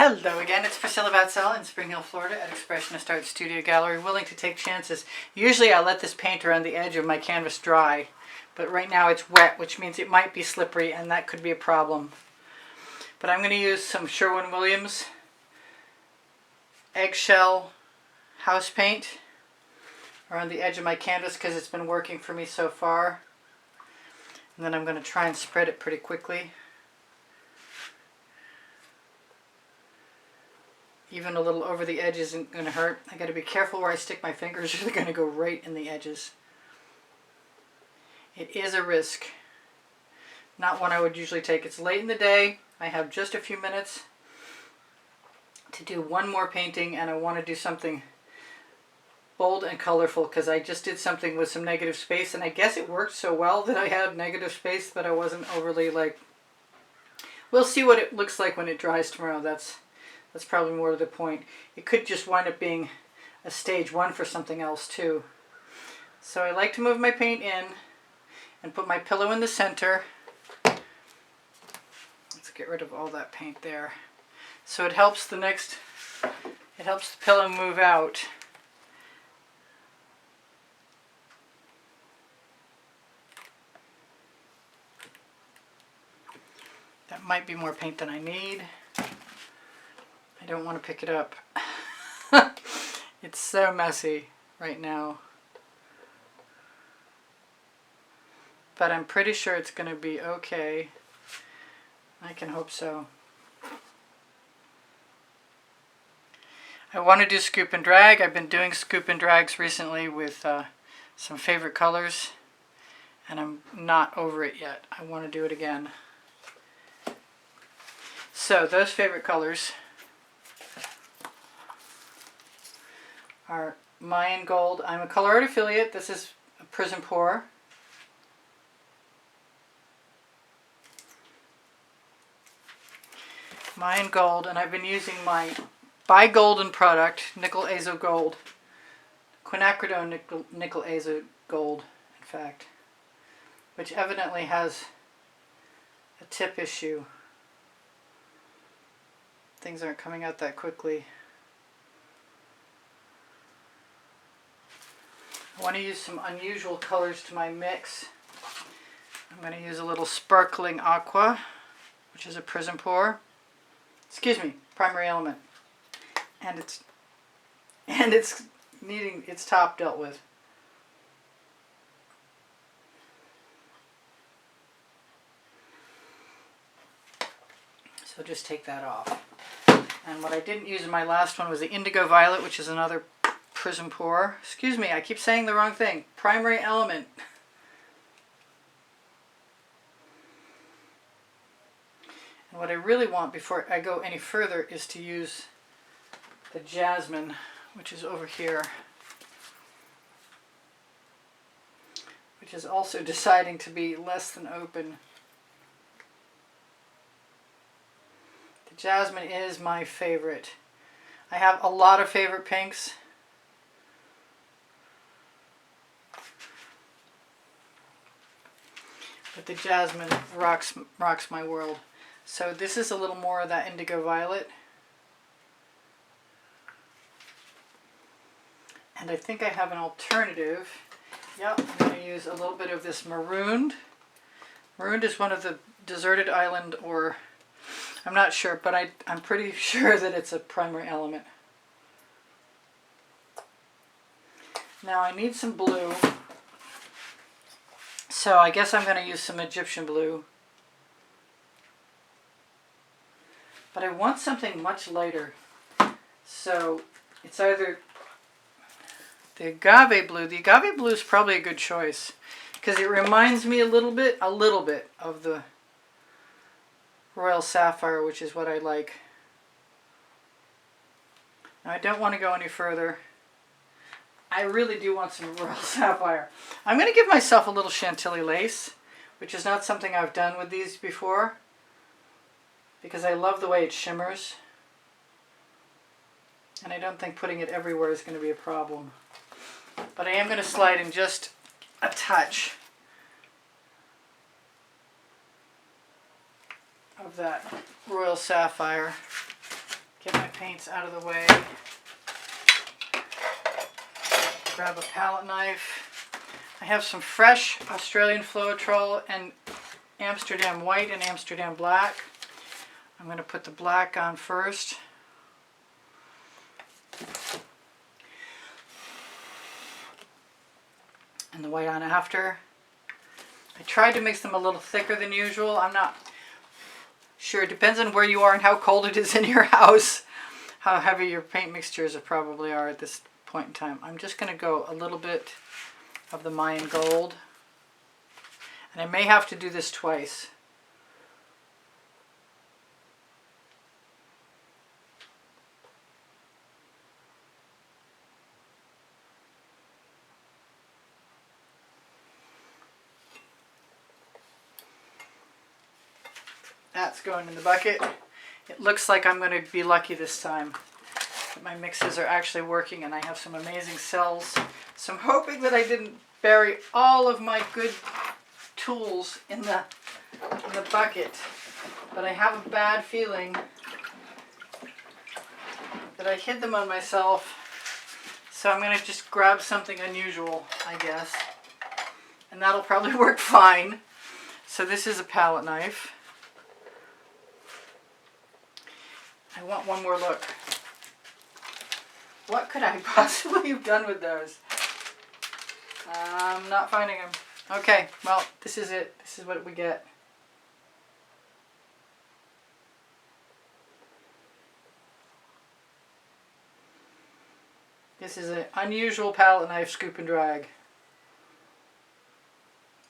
Hello again, it's Priscilla Batzell in Spring Hill, Florida at Expressionist Art Studio Gallery, willing to take chances. Usually I let this paint around the edge of my canvas dry, but right now it's wet, which means it might be slippery, and that could be a problem. But I'm going to use some Sherwin Williams eggshell house paint around the edge of my canvas because it's been working for me so far. And then I'm going to try and spread it pretty quickly. Even a little over the edge isn't going to hurt. I got to be careful where I stick my fingers or they're going to go right in the edges. It is a risk. Not one I would usually take. It's late in the day. I have just a few minutes to do one more painting, and I want to do something bold and colorful because I just did something with some negative space, and I guess it worked so well that I had negative space that I wasn't overly like... We'll see what it looks like when it dries tomorrow. That's probably more to the point. It could just wind up being a stage one for something else too. So I like to move my paint in and put my pillow in the center. Let's get rid of all that paint there. So it helps the pillow move out. That might be more paint than I need. I don't want to pick it up. It's so messy right now. But I'm pretty sure it's going to be okay. I can hope so. I want to do scoop and drag. I've been doing scoop and drags recently with some favorite colors, and I'm not over it yet. I want to do it again. So those favorite colors are Mayan Gold. I'm a Colour Arte affiliate. This is a Prizm Pour. Mayan Gold, and I've been using my bi-golden product, Nickel Azo Gold. Quinacradone Nickel Azo Gold, in fact, which evidently has a tip issue. Things aren't coming out that quickly. I want to use some unusual colors to my mix. I'm going to use a little sparkling Aqua, which is a Prizm Pour. Excuse me, Primary Element. And it's needing its top dealt with. So just take that off. And what I didn't use in my last one was the Indigo Violet, which is another Prizm Pour. Excuse me, I keep saying the wrong thing. Primary Element. And what I really want before I go any further is to use the Jasmine, which is over here, which is also deciding to be less than open. The Jasmine is my favorite. I have a lot of favorite pinks. But the Jasmine rocks my world. So this is a little more of that Indigo Violet. And I think I have an alternative. Yep, I'm going to use a little bit of this Marooned. Marooned is one of the deserted island, or I'm not sure, but I'm pretty sure that it's a primary element. Now I need some blue. So I guess I'm going to use some Egyptian blue. But I want something much lighter. So it's either the Agave blue. The Agave blue is probably a good choice because it reminds me a little bit of the Royal Sapphire, which is what I like. Now I don't want to go any further. I really do want some Royal Sapphire. I'm going to give myself a little Chantilly lace, which is not something I've done with these before, because I love the way it shimmers. And I don't think putting it everywhere is going to be a problem. But I am going to slide in just a touch of that Royal Sapphire. Get my paints out of the way. Grab a palette knife. I have some fresh Australian Floetrol and Amsterdam White and Amsterdam Black. I'm going to put the black on first. And the white on after. I tried to mix them a little thicker than usual. I'm not sure. It depends on where you are and how cold it is in your house. How heavy your paint mixtures probably are at this point in time. I'm just going to go a little bit of the Mayan Gold. And I may have to do this twice. That's going in the bucket. It looks like I'm going to be lucky this time. That my mixes are actually working and I have some amazing cells. So I'm hoping that I didn't bury all of my good tools in the bucket. But I have a bad feeling that I hid them on myself. So I'm going to just grab something unusual, I guess. And that'll probably work fine. So this is a palette knife. I want one more look. What could I possibly have done with those? I'm not finding them. Okay, well, this is it. This is what we get. This is an unusual palette knife scoop and drag.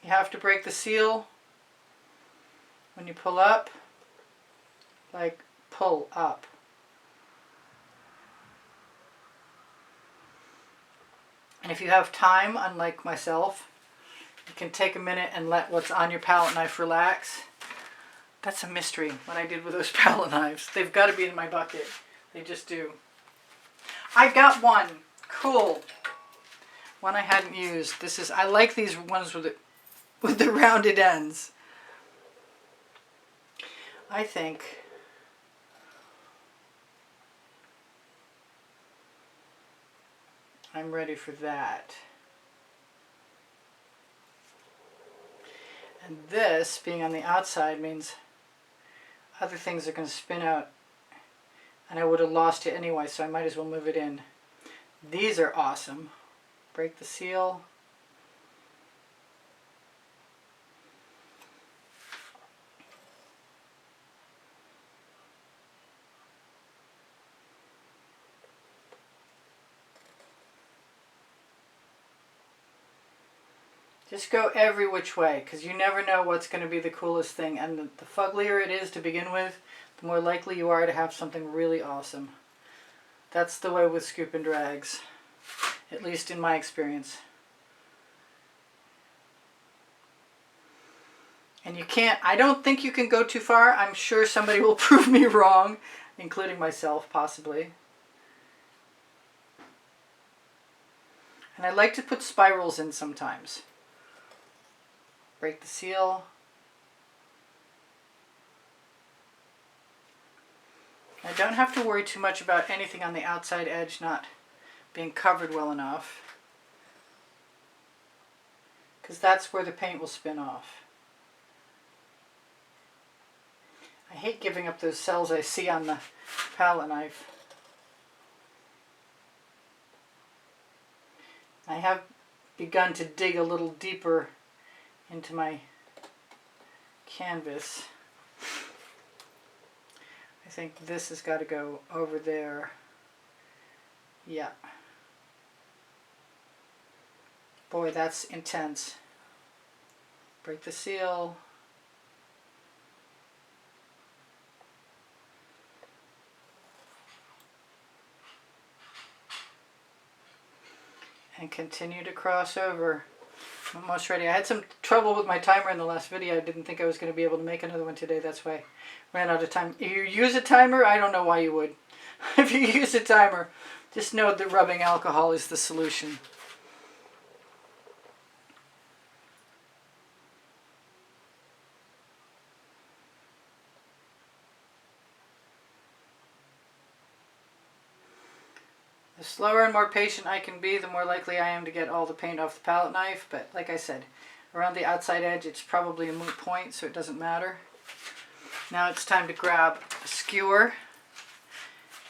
You have to break the seal when you pull up, like pull up. And if you have time, unlike myself, you can take a minute and let what's on your palette knife relax. That's a mystery, what I did with those palette knives. They've got to be in my bucket. They just do. I got one. Cool. One I hadn't used. This is, I like these ones with the rounded ends. I think I'm ready for that. And this being on the outside means other things are going to spin out and I would have lost it anyway, so I might as well move it in. These are awesome. Break the seal. Just go every which way, because you never know what's going to be the coolest thing. And the fugglier it is to begin with, the more likely you are to have something really awesome. That's the way with scoop and drags, at least in my experience. And you can't, I don't think you can go too far. I'm sure somebody will prove me wrong, including myself, possibly. And I like to put spirals in sometimes. Break the seal. I don't have to worry too much about anything on the outside edge not being covered well enough, because that's where the paint will spin off. I hate giving up those cells I see on the palette knife. I have begun to dig a little deeper into my canvas. I think this has got to go over there. Yeah. Boy, that's intense. Break the seal. And continue to cross over. I'm almost ready. I had some trouble with my timer in the last video. I didn't think I was going to be able to make another one today. That's why I ran out of time. If you use a timer, I don't know why you would. If you use a timer, just know that rubbing alcohol is the solution. The slower and more patient I can be, the more likely I am to get all the paint off the palette knife. But like I said, around the outside edge, it's probably a moot point, so it doesn't matter. Now it's time to grab a skewer.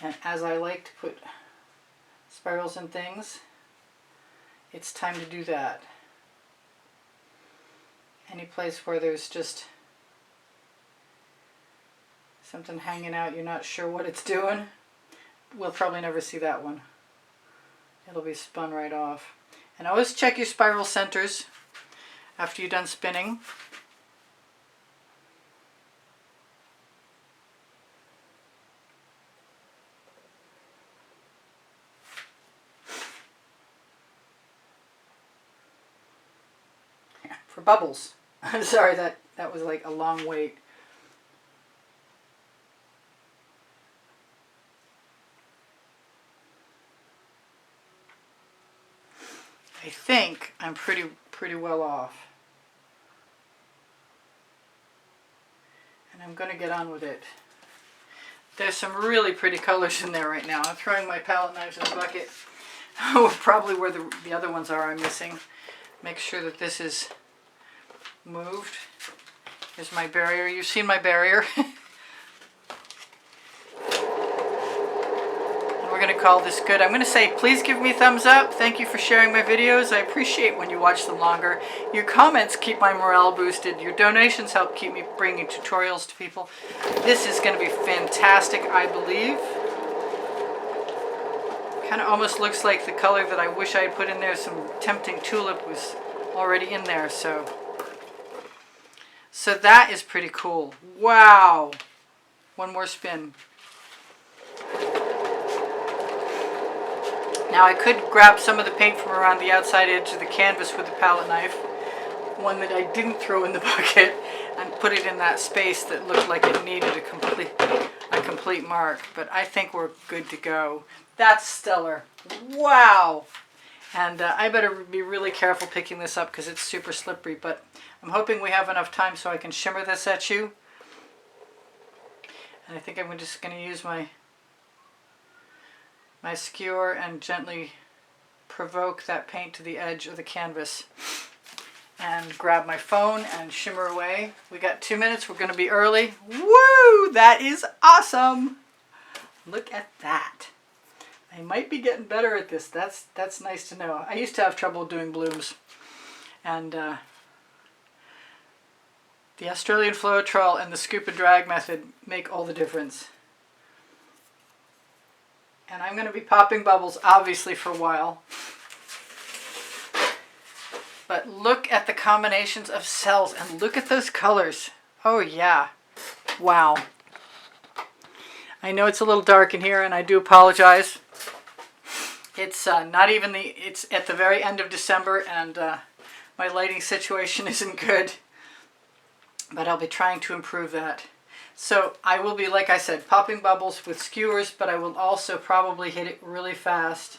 And as I like to put spirals in things, it's time to do that. Any place where there's just something hanging out, you're not sure what it's doing, we'll probably never see that one. It'll be spun right off. And always check your spiral centers after you're done spinning. For bubbles. I'm sorry, that was like a long wait. I think I'm pretty well off. And I'm going to get on with it. There's some really pretty colors in there right now. I'm throwing my palette knives in a bucket. Oh, probably where the other ones are I'm missing. Make sure that this is moved. Here's my barrier. You've seen my barrier. We're going to call this good. I'm going to say please give me a thumbs up. Thank you for sharing my videos. I appreciate when you watch them longer. Your comments keep my morale boosted. Your donations help keep me bringing tutorials to people. This is going to be fantastic, I believe. Kind of almost looks like the color that I wish I had put in there. Some tempting tulip was already in there. So that is pretty cool. Wow. One more spin. Now I could grab some of the paint from around the outside edge of the canvas with the palette knife, one that I didn't throw in the bucket, and put it in that space that looked like it needed a complete mark. But I think we're good to go. That's stellar. Wow! And I better be really careful picking this up because it's super slippery, but I'm hoping we have enough time so I can shimmer this at you. And I think I'm just going to use my skewer and gently provoke that paint to the edge of the canvas. And grab my phone and shimmer away. We got 2 minutes. We're going to be early. Woo! That is awesome! Look at that. I might be getting better at this. That's nice to know. I used to have trouble doing blooms. And the Australian Floetrol and the scoop and drag method make all the difference. And I'm going to be popping bubbles, obviously, for a while. But look at the combinations of cells and look at those colors. Oh, yeah. Wow. I know it's a little dark in here, and I do apologize. It's not even it's at the very end of December, and my lighting situation isn't good. But I'll be trying to improve that. So I will be, like I said, popping bubbles with skewers, but I will also probably hit it really fast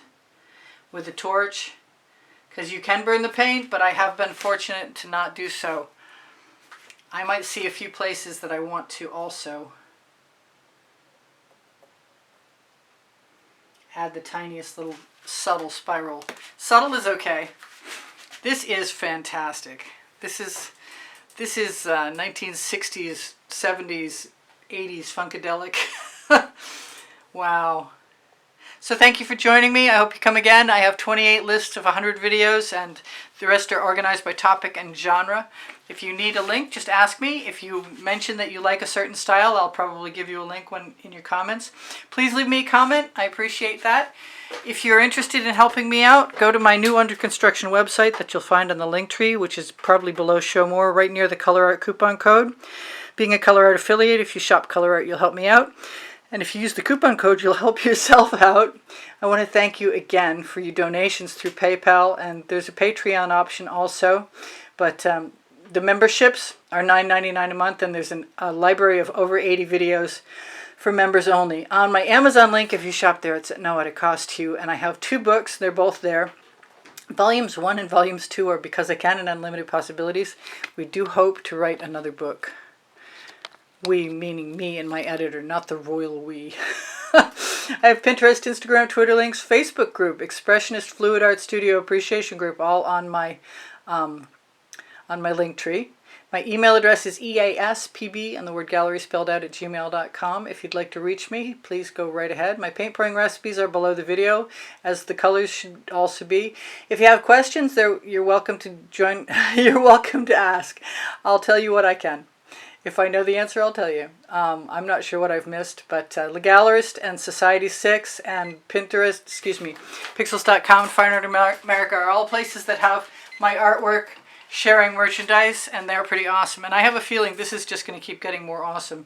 with a torch, because you can burn the paint, but I have been fortunate to not do so. I might see a few places that I want to also add the tiniest little subtle spiral. Subtle is okay. This is fantastic. This is 1960s, 70s, 80s Funkadelic. Wow. So thank you for joining me. I hope you come again. I have 28 lists of 100 videos, and the rest are organized by topic and genre. If you need a link, just ask me. If you mention that you like a certain style, I'll probably give you a link in your comments. Please leave me a comment. I appreciate that. If you're interested in helping me out, go to my new under construction website that you'll find on the link tree, which is probably below Show More, right near the Colour Arte coupon code. Being a Colour Arte affiliate, if you shop Colour Arte, you'll help me out. And if you use the coupon code, you'll help yourself out. I want to thank you again for your donations through PayPal, and there's a Patreon option also. But the memberships are $9.99 a month, and there's a library of over 80 videos for members only. On my Amazon link, if you shop there, it's at no added cost to you. And I have 2 books. They're both there. Volumes 1 and Volumes 2 are Because I Can and Unlimited Possibilities. We do hope to write another book. We, meaning me and my editor, not the royal we. I have Pinterest, Instagram, Twitter links, Facebook group, Expressionist Fluid Art Studio Appreciation Group, all on my link tree. My email address is easpb and the word gallery spelled out at gmail.com. If you'd like to reach me, please go right ahead. My paint pouring recipes are below the video, as the colors should also be. If you have questions, you're welcome to join. You're welcome to ask. I'll tell you what I can. If I know the answer, I'll tell you. I'm not sure what I've missed, but The Gallerist and Society 6 and Pinterest, Pixels.com, Fine Art America are all places that have my artwork sharing merchandise, and they're pretty awesome. And I have a feeling this is just going to keep getting more awesome.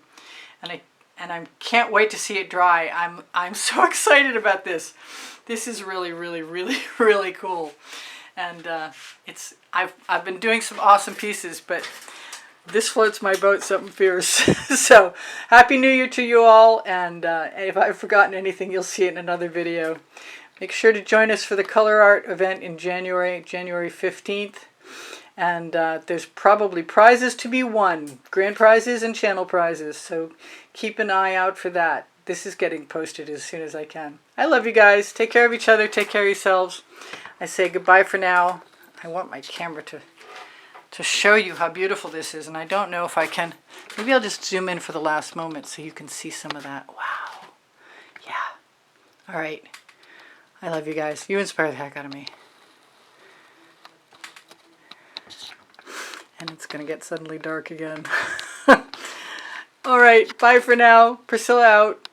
And I can't wait to see it dry. I'm so excited about this. This is really, really, really, really cool. And I've been doing some awesome pieces, but this floats my boat something fierce. So, Happy New Year to you all, and if I've forgotten anything, you'll see it in another video. Make sure to join us for the Colour Art event in January 15th. And there's probably prizes to be won, grand prizes and channel prizes, so keep an eye out for that. This is getting posted as soon as I can. I love you guys. Take care of each other. Take care of yourselves. I say goodbye for now. I want my camera to show you how beautiful this is, and I don't know if I can. Maybe I'll just zoom in for the last moment so you can see some of that. Wow. Yeah. All right. I love you guys. You inspire the heck out of me. And it's going to get suddenly dark again. All right. Bye for now. Priscilla out.